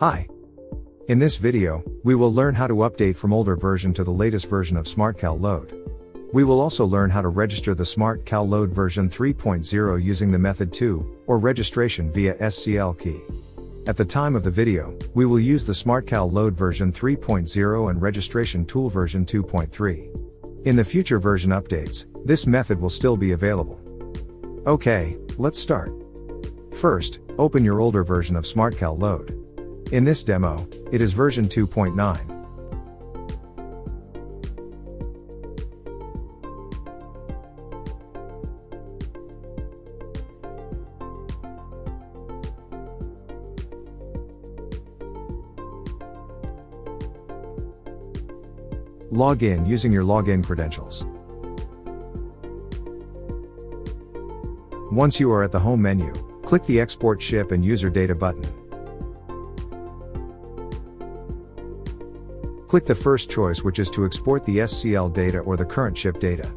Hi. In this video, we will learn how to update from older version to the latest version of SmartCAL-Load. We will also learn how to register the SmartCAL-Load version 3.0 using the method 2, or registration via SCLKey. At the time of the video, we will use the SmartCAL-Load version 3.0 and registration tool version 2.3. In the future version updates, this method will still be available. Okay, let's start. First, open your older version of SmartCAL-Load. In this demo, it is version 2.9. Log in using your login credentials. Once you are at the home menu, click the Export Ship and User Data button. Click the first choice, which is to export the SCL data or the current ship data.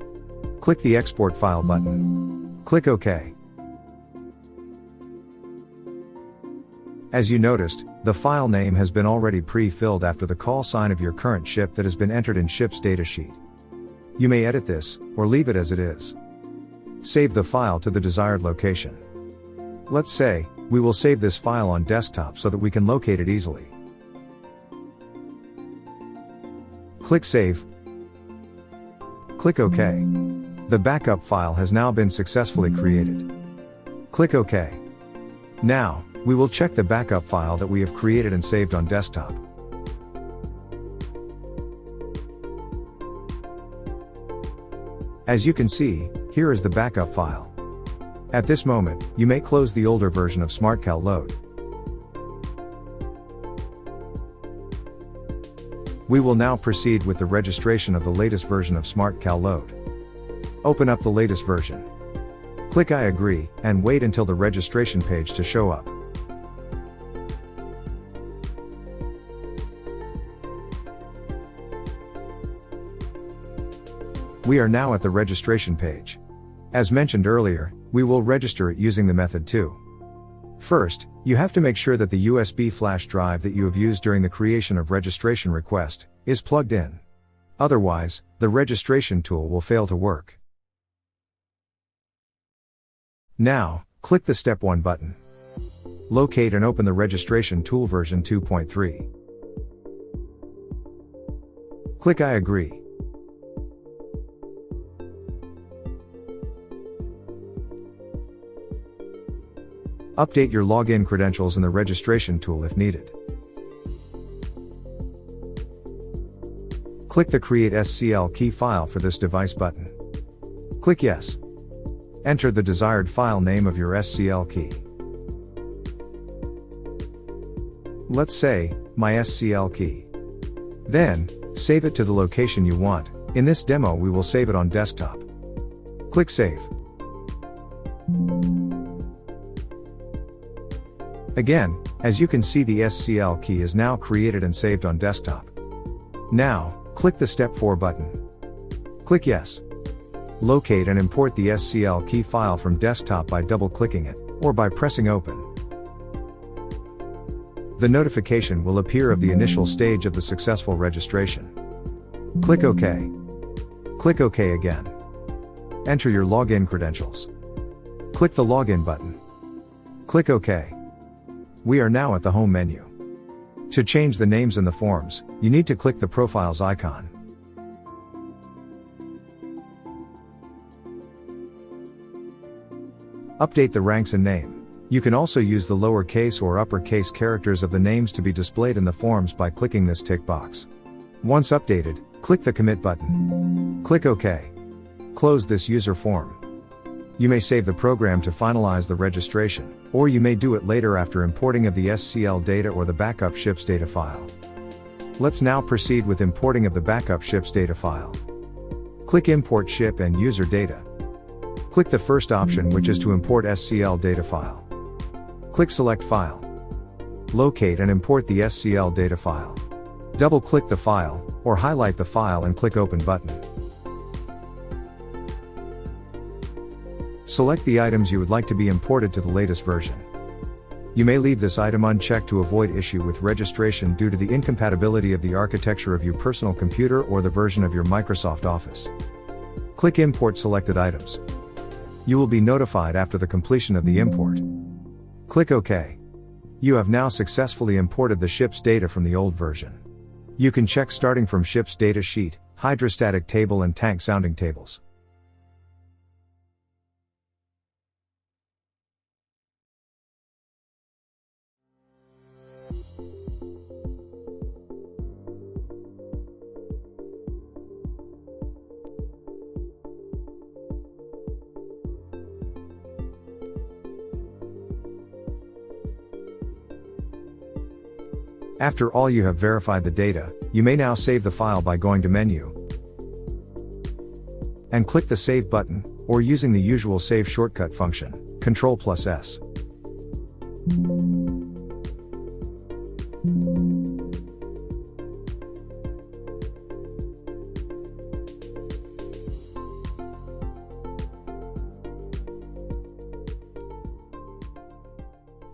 Click the Export File button. Click OK. As you noticed, the file name has been already pre-filled after the call sign of your current ship that has been entered in Ship's datasheet. You may edit this, or leave it as it is. Save the file to the desired location. Let's say, we will save this file on desktop so that we can locate it easily. Click Save. Click OK. The backup file has now been successfully created. Click OK. Now, we will check the backup file that we have created and saved on desktop. As you can see, here is the backup file. At this moment, you may close the older version of SmartCAL-Load. We will now proceed with the registration of the latest version of SmartCAL-Load. Open up the latest version. Click I agree, and wait until the registration page to show up. We are now at the registration page. As mentioned earlier, we will register it using the method 2. First, you have to make sure that the USB flash drive that you have used during the creation of registration request is plugged in. Otherwise, the registration tool will fail to work. Now, click the Step 1 button. Locate and open the registration tool version 2.3. Click I agree. Update your login credentials in the registration tool if needed. Click the Create SCLKey file for this device button. Click Yes. Enter the desired file name of your SCLKey. Let's say, my SCLKey. Then, save it to the location you want. In this demo we will save it on desktop. Click Save. Again, as you can see, the SCLKey is now created and saved on desktop. Now, click the Step 4 button. Click Yes. Locate and import the SCLKey file from desktop by double-clicking it, or by pressing Open. The notification will appear of the initial stage of the successful registration. Click OK. Click OK again. Enter your login credentials. Click the Login button. Click OK. We are now at the home menu. To change the names in the forms, you need to click the Profiles icon. Update the ranks and name. You can also use the lowercase or uppercase characters of the names to be displayed in the forms by clicking this tick box. Once updated, click the Commit button. Click OK. Close this user form. You may save the program to finalize the registration, or you may do it later after importing of the SCL data or the backup ship's data file. Let's now proceed with importing of the backup ship's data file. Click Import Ship and User Data. Click the first option, which is to import SCL data file. Click Select File. Locate and import the SCL data file. Double-click the file, or highlight the file and click Open button. Select the items you would like to be imported to the latest version. You may leave this item unchecked to avoid issue with registration due to the incompatibility of the architecture of your personal computer or the version of your Microsoft Office. Click Import selected items. You will be notified after the completion of the import. Click OK. You have now successfully imported the ship's data from the old version. You can check starting from ship's data sheet, hydrostatic table and tank sounding tables. After all you have verified the data, you may now save the file by going to Menu and click the Save button, or using the usual save shortcut function, Ctrl+S.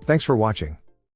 Thanks for watching.